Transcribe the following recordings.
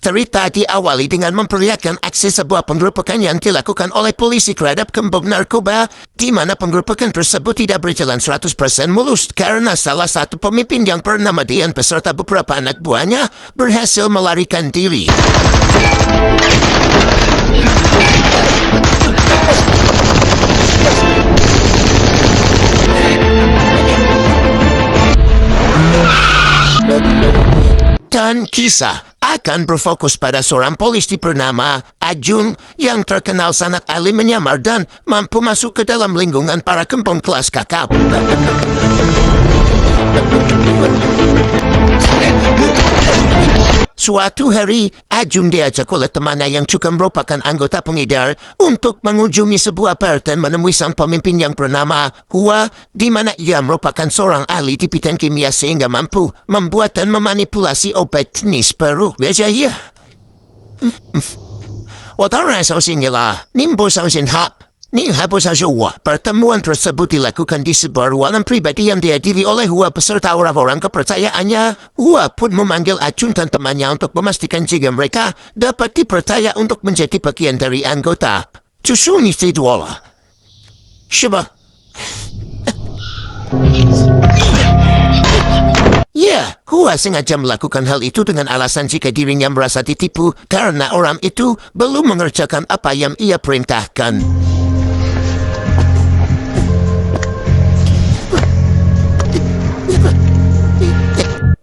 Cerita diawali dengan memperlihatkan aksi sebuah penggerebekan yang dilakukan oleh polisi terhadap gembong narkoba, di mana penggerebekan tersebut tidak berjalan 100% mulus karena salah satu pemimpin yang bernama Dian beserta beberapa anak buahnya berhasil melarikan diri. Dan kisah akan berfokus pada seorang polisi bernama Ajun yang terkenal sangat ahli menyamar dan mampu masuk ke dalam lingkungan para gembong kelas kakap. Suatu hari, Ajun diajak oleh temannya yang juga merupakan anggota pengedar untuk mengunjungi sebuah bar dan menemui sang pemimpin yang bernama Hua, di mana ia merupakan seorang ahli di bidang kimia sehingga mampu membuat dan memanipulasi obat jenis baru. Biasa ya. 我当然相信你了，您不相信他。Ni hapus saja Hua. Pertemuan tersebut dilakukan di sebuah ruangan pribadi yang dihadiri oleh Hua beserta orang-orang kepercayaannya. Hua pun memanggil Ajun dan temannya untuk memastikan jika mereka dapat dipercaya untuk menjadi bagian dari anggota. Justru ni lah. Siapa? Ya, Hua sengaja melakukan hal itu dengan alasan jika dirinya merasa ditipu karena orang itu belum mengerjakan apa yang ia perintahkan.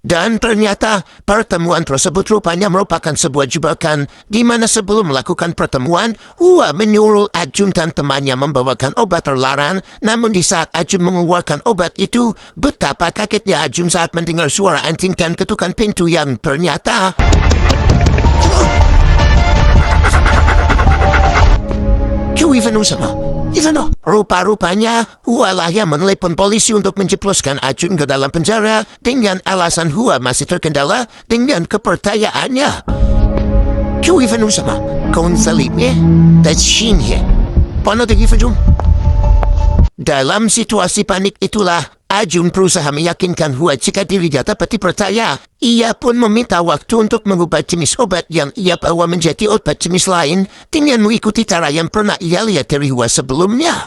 Dan ternyata pertemuan tersebut rupanya merupakan sebuah jebakan di mana sebelum melakukan pertemuan, Hua menyuruh Ajun dan temannya membawakan obat terlarang. Namun di saat Ajun mengeluarkan obat itu, betapa kagetnya Ajun saat mendengar suara anjing dan ketukan pintu yang ternyata... Rupa-rupanya Hua lah yang menelepon polisi untuk menjebloskan Ajun ke dalam penjara dengan alasan Hua masih terkendala dengan kepercayaannya. Dalam situasi panik itulah Ajun berusaha meyakinkan Hua jika dirinya dapat dipercaya. Ia pun meminta waktu untuk mengubah jenis obat yang ia bawa menjadi obat jenis lain dengan mengikuti cara yang pernah ia lihat dari Hua sebelumnya.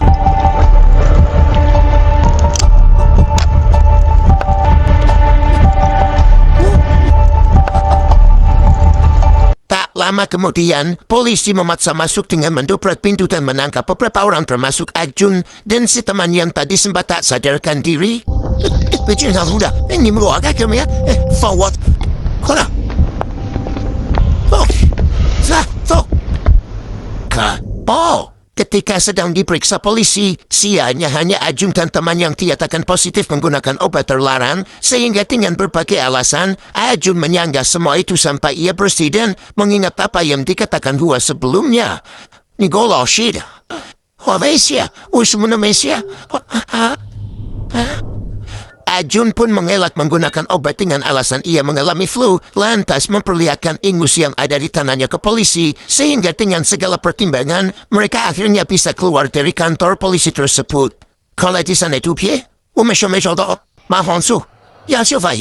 Lama kemudian, polisi memaksa masuk dengan mendobrak pintu dan menangkap beberapa orang termasuk Ajun dan si teman yang tadi sempat tak sadarkan diri. Ini meluangkan kami ya. Forward. Kona. Ketika sedang diperiksa polisi, sianya hanya Ajun dan teman yang dinyatakan positif menggunakan obat terlarang, sehingga dengan berbagai alasan, Ajun menyanggah semua itu sampai ia bersih dan mengingat apa yang dikatakan Hua sebelumnya. Nigolo shit. Hovesia, usmunomesia. Ajun pun mengelak menggunakan obat dengan alasan ia mengalami flu, lantas memperlihatkan ingus yang ada di tangannya ke polisi, sehingga dengan segala pertimbangan, mereka akhirnya bisa keluar dari kantor polisi tersebut. Kalau di sana itu pie, mahonsu, ya siapa.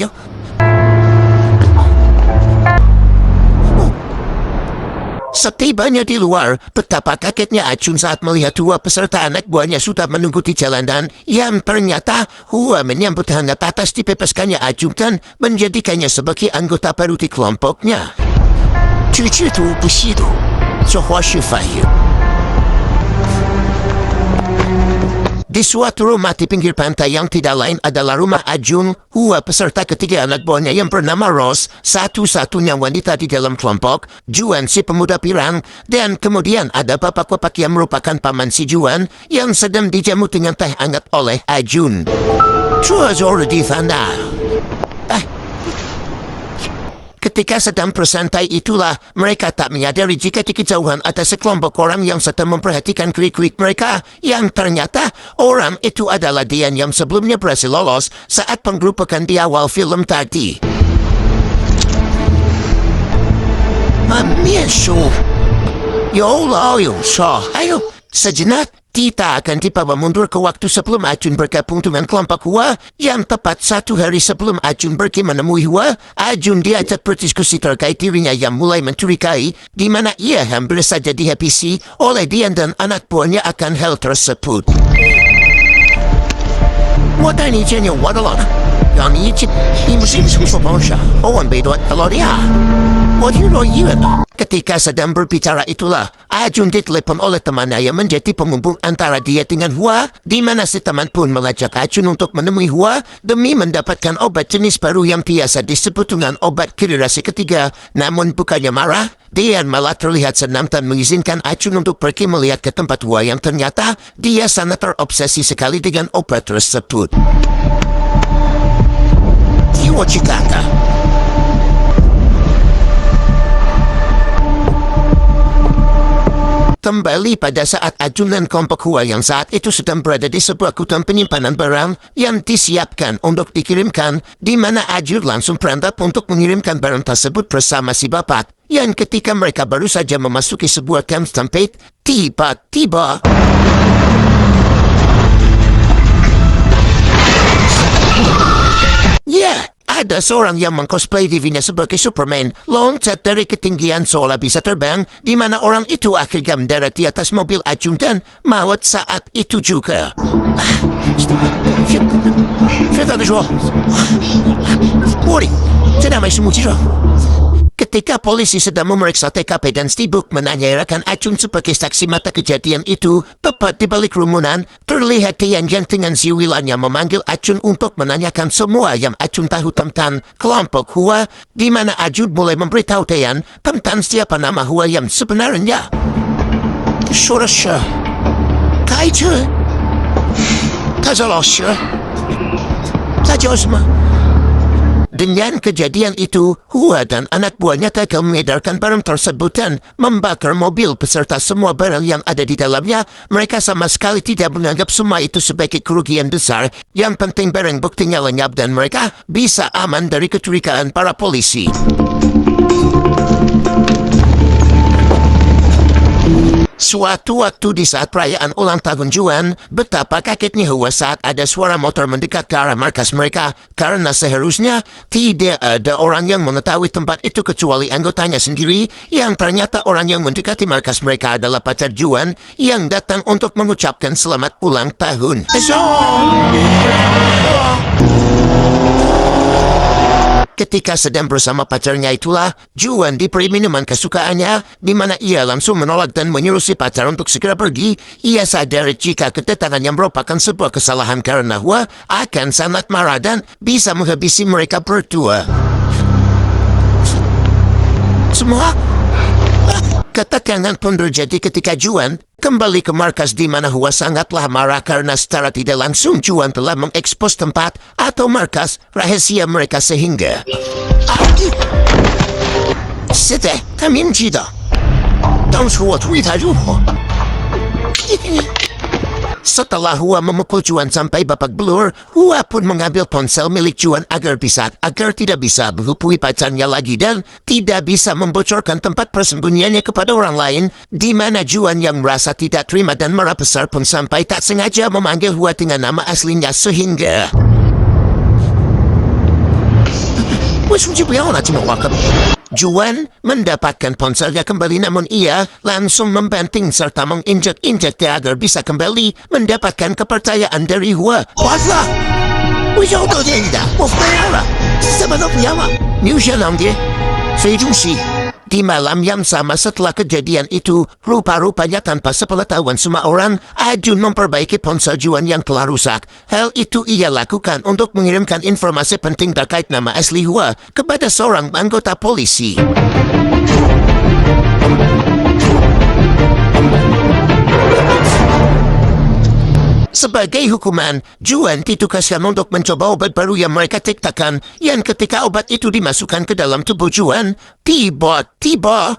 Setibanya di luar, betapa kagetnya Ajun saat melihat Hua beserta anak buahnya sudah menunggu di jalanan yang ternyata Hua menyambut hangat atas dibebaskannya Ajun dan menjadikannya sebagai anggota baru di kelompoknya. Di suatu rumah di pinggir pantai yang tidak lain adalah rumah Ajun, Hua beserta ketiga anak buahnya yang bernama Rose, satu-satunya wanita di dalam kelompok, Juan si pemuda pirang, dan kemudian ada bapak-bapak yang merupakan paman si Juan yang sedang dijamu dengan teh hangat oleh Ajun. Ketika sedang bersantai itulah, mereka tak menyadari jika di kejauhan ada sekelompok orang yang sedang memperhatikan klik-klik mereka, yang ternyata orang itu adalah Dian yang sebelumnya berhasil lolos saat penggerebekan di awal film tadi. Ayo, sejenak Kita akan dibawa mundur ke waktu sebelum Ajun bergabung dengan kelompok Hua, yang tepat 1 hari sebelum Ajun pergi menemui Hua. Ajun diajak berdiskusi terkait dirinya yang mulai mencurigai di mana ia hampir saja dihabisi oleh Dian dan anak buahnya akan hal tersebut. 我带你见见我的老大，让你一起，你们是不是说帮啥？我问贝多，老弟啊，我听说医院的。Ketika sedang berbicara itulah, Ajun ditelepon oleh temannya yang menjadi penghubung antara dia dengan Hua, di mana si teman pun mengajak Ajun untuk menemui Hua demi mendapatkan obat jenis baru yang biasa disebut dengan obat generasi ketiga. Namun bukannya marah, dia malah terlihat senang dan mengizinkan Ajun untuk pergi melihat ke tempat Hua yang ternyata dia sangat terobsesi sekali dengan obat tersebut. Hua Chikata. Kembali pada saat Ajun dan kelompok Hua yang saat itu sedang berada di sebuah gudang penyimpanan barang yang disiapkan untuk dikirimkan, di mana Ajun langsung berantap untuk mengirimkan barang tersebut bersama si bapak. Yang ketika mereka baru saja memasuki sebuah camp stampede, tiba-tiba ada seorang yang mengcosplay dirinya sebagai Superman, loncat dari ketinggian seolah bisa terbang, di mana orang itu akhirnya mendarat di atas mobil Ajun dan maut saat itu juga. Ketika polisi sedang memeriksa TKP dan sibuk menanyakan Ajun sebagai saksi mata kejadian itu, tepat di balik kerumunan, terlihat Tian yang dengan siwilannya memanggil Ajun untuk menanyakan semua yang Ajun tahu tentang kelompok Hua, di mana Ajun mulai memberitahu Tian tentang siapa nama Hua yang sebenarnya. Surasya, Kaiju, Tazalasya, Tajosma. Dengan kejadian itu, Hua dan anak buahnya gagal mengedarkan barang tersebut dan membakar mobil beserta semua barang yang ada di dalamnya. Mereka sama sekali tidak menganggap semua itu sebagai kerugian besar. Yang penting barang buktinya lenyap dan mereka bisa aman dari kecurigaan para polisi. Suatu waktu di saat perayaan ulang tahun Juan, betapa kagetnya Hua saat ada suara motor mendekat ke arah markas mereka, karena seharusnya tidak ada orang yang mengetahui tempat itu kecuali anggotanya sendiri, yang ternyata orang yang mendekati markas mereka adalah pacar Juan yang datang untuk mengucapkan selamat ulang tahun. Ketika sedang bersama pacarnya itulah, Juan diberi minuman kesukaannya, di mana ia langsung menolak dan menyuruh si pacar untuk segera pergi. Ia sadar jika kedatangan yang merupakan sebuah kesalahan karena Hua akan sangat marah dan bisa menghabisi mereka berdua. Semua ketegangan pun terjadi ketika Juan kembali ke markas di mana Hua sangatlah marah karena secara tidak langsung Juan telah mengekspos tempat atau markas rahasia mereka sehingga setelah Hua memukul Juan sampai babak belur, Hua pun mengambil ponsel milik Juan agar tidak bisa menghubungi pacarnya lagi dan tidak bisa membocorkan tempat persembunyiannya kepada orang lain, di mana Juan yang merasa tidak terima dan marah besar pun sampai tak sengaja memanggil Hua dengan nama aslinya sehingga Juan mendapatkan ponselnya kembali, namun ia langsung membanting serta menginjak-injak dia agar bisa kembali mendapatkan kepercayaan dari Hua. Whatlah? Di malam yang sama setelah kejadian itu, rupa-rupanya tanpa sepengetahuan semua orang, Ajun memperbaiki ponsel Juan yang telah rusak. Hal itu ia lakukan untuk mengirimkan informasi penting terkait nama asli Hua kepada seorang anggota polisi. Sebagai hukuman, Juan ditugaskan untuk mencoba obat baru yang mereka ciptakan, yang ketika obat itu dimasukkan ke dalam tubuh Juan, tiba-tiba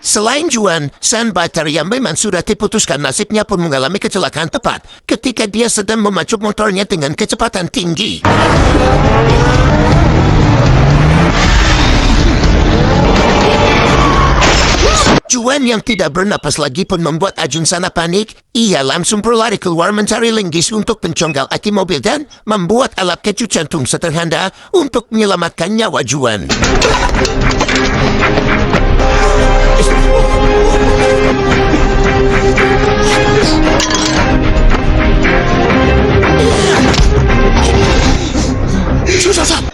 selain Juan, sang pacar yang memang sudah diputuskan nasibnya pun mengalami kecelakaan tepat ketika dia sedang memacu motornya dengan kecepatan tinggi. Juan yang tidak bernapas lagi pun membuat Ajun sangat panik. Ia langsung berlari keluar mencari linggis untuk penconggal aki mobil dan membuat alat kecu jantung sederhana untuk menyelamatkan nyawa Juan.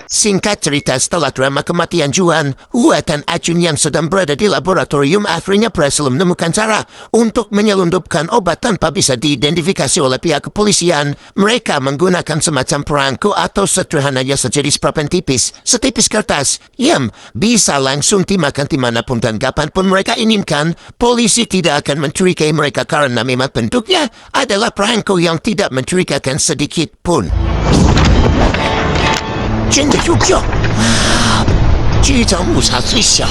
Singkat cerita, setelah drama kematian Juan, Hua dan Ajun yang sedang berada di laboratorium akhirnya berhasil menemukan cara untuk menyelundupkan obat tanpa bisa diidentifikasi oleh pihak kepolisian. Mereka menggunakan semacam perangko atau sederhananya sejenis pulpen tipis, setipis kertas, yang bisa langsung dimakan dimanapun dan kapanpun mereka inginkan. Polisi tidak akan mencurigai mereka karena memang bentuknya adalah perangko yang tidak mencurigakan sedikit pun. 真的有效啊！这张误差最小，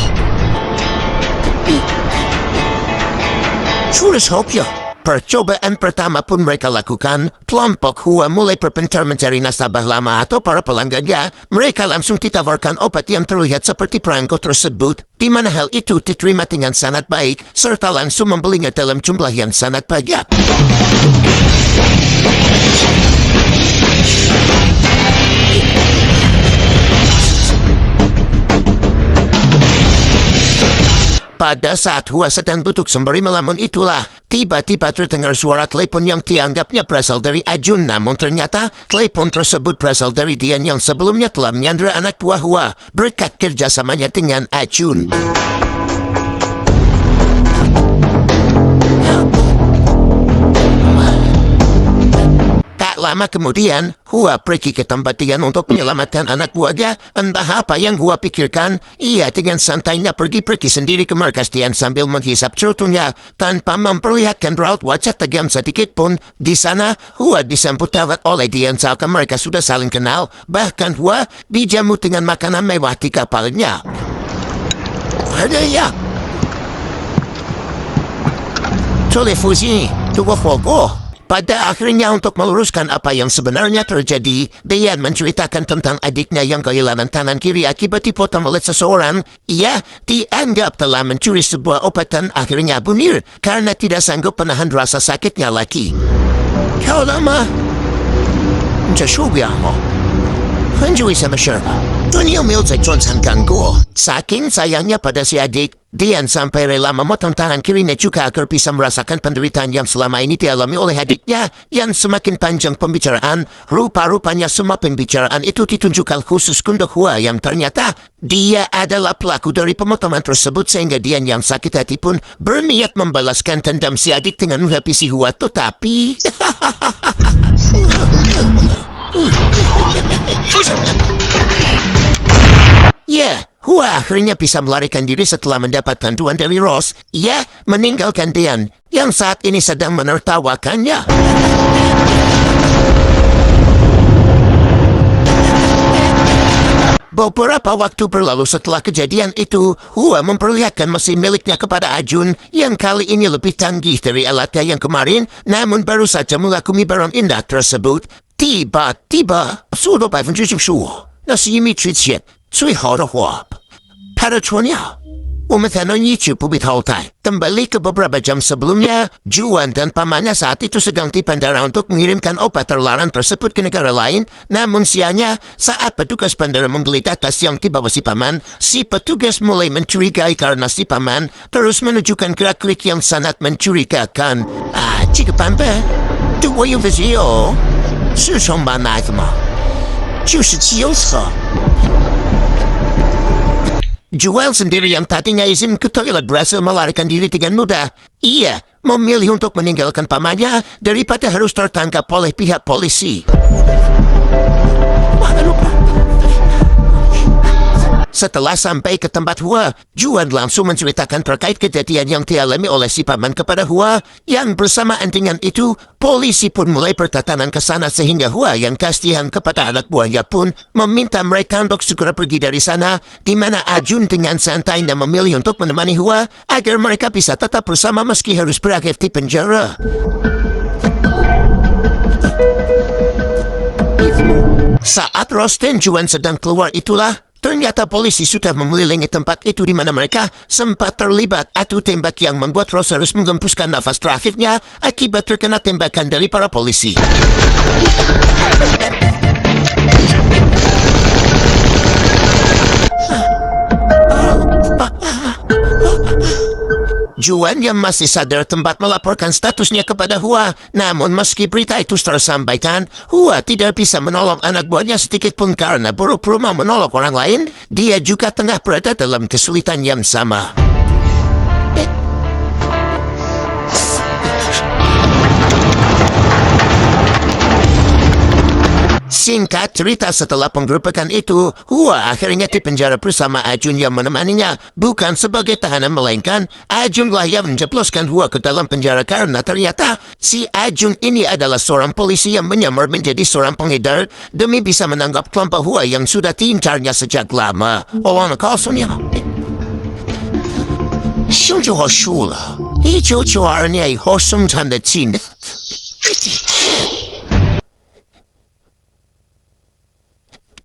除了钞票。Percobaan pertama pun mereka lakukan, kelompok Hua mulai berpencar mencari nasabah lama atau para pelanggannya. Mereka langsung ditawarkan obat yang terlihat seperti perangko tersebut, di mana hal itu diterima dengan sangat baik, serta langsung membelinya dalam jumlah yang sangat banyak. Pada saat Hua sedang duduk sembari melamun itulah, tiba-tiba terdengar suara telepon yang dianggapnya berasal dari Ajun. Namun ternyata telepon tersebut berasal dari Dian yang sebelumnya telah menyandera anak buah Hua berkat kerjasamanya dengan Ajun. Lama kemudian, Hua pergi ke tempat Dian untuk menyelamatkan anak buahnya. Entah apa yang Hua pikirkan, ia dengan santainya pergi sendiri ke markas Dian sambil menghisap cerutunya tanpa memperlihatkan raut wajah tegang sedikit pun. Di sana, Hua disambut tawa oleh Dian seakan mereka sudah saling kenal. Bahkan Hua dijamu dengan makanan mewah di kapalnya. Ada ya? Telefusi, dua fogo. Pada akhirnya untuk meluruskan apa yang sebenarnya terjadi, Dian menceritakan tentang adiknya yang kehilangan tangan kiri akibat dipotong oleh seseorang. Ia dianggap telah mencuri sebuah obat dan akhirnya bunuh karena tidak sanggup menahan rasa sakitnya lagi. Kau lama? 这手表哦，很久以前的事了。你有没有在专场干过？ Saking sayangnya pada si adik, Dian sampai rela memotong tangan kirinya juga agar bisa merasakan penderitaan yang selama ini dialami oleh adiknya. Yang semakin panjang pembicaraan, rupa-rupanya semua pembicaraan itu ditunjukkan khusus untuk Hua yang ternyata dia adalah pelaku dari pemotongan tersebut, sehingga Dian yang sakit hati pun berniat membalaskan dendam si adik dengan menghabisi Hua. Tetapi Hua akhirnya bisa melarikan diri setelah mendapat bantuan dari Ross. Ia meninggalkan Dian yang saat ini sedang menertawakannya. Beberapa waktu berlalu setelah kejadian itu, Hua memperlihatkan mesin miliknya kepada Ajun yang kali ini lebih canggih dari alatnya yang kemarin. Namun baru saja mengakumi barang indah tersebut, tiba-tiba sudah 95%，那是一米之前最好的话，拍的出鸟。我们才能一直不必淘汰。Kembali ke beberapa jam sebelumnya, Juan dan pamannya saat itu sedang di bandara untuk mengirimkan obat terlarang tersebut ke negara lain. Namun siangnya, saat petugas bandara membeli tas yang dibawa si paman, si petugas mulai mencurigai karena si paman terus menunjukkan gerak-gerik yang sangat mencurigakan. Ah, 这个版本对我有个有，是从哪来的吗？就是汽油车。Juan sendiri yang tadinya izin ke toilet berhasil melarikan diri dengan mudah. Ia memilih untuk meninggalkan pamannya daripada harus tertangkap oleh pihak polisi. Setelah sampai ke tempat Hua, Juan langsung menceritakan terkait kejadian yang dialami oleh si paman kepada Hua. Yang bersamaan dengan itu, polisi pun mulai bertatanan ke sana sehingga Hua yang kasihan kepada anak buahnya pun meminta mereka untuk segera pergi dari sana, di mana Ajun dengan santainya memilih untuk menemani Hua agar mereka bisa tetap bersama meski harus berakhir di penjara. Saat Ross dan Juan sedang keluar itulah, Ternyata polisi sudah mengelilingi tempat itu di mana mereka sempat terlibat adu tembak yang membuat Ross harus menghembuskan nafas terakhirnya akibat terkena tembakan dari para polisi. Juan yang masih sadar tempat melaporkan statusnya kepada Hua. Namun meski berita itu tersampaikan, Hua tidak bisa menolong anak buahnya sedikit pun karena buru-buru mau menolong orang lain. Dia juga tengah berada dalam kesulitan yang sama. Singkat cerita, setelah penggerbekan itu, Hua akhirnya dipenjara bersama Ajun yang menemaninya. Bukan sebagai tahanan, melainkan Ajunlah yang menjebloskan Hua ke dalam penjara karena ternyata si Ajun ini adalah seorang polisi yang menyamar menjadi seorang pengedar demi bisa menangkap kelompok Hua yang sudah diincarnya sejak lama. Oleh kasusnya, 兄就好输了，一九九二年以后生产的技能。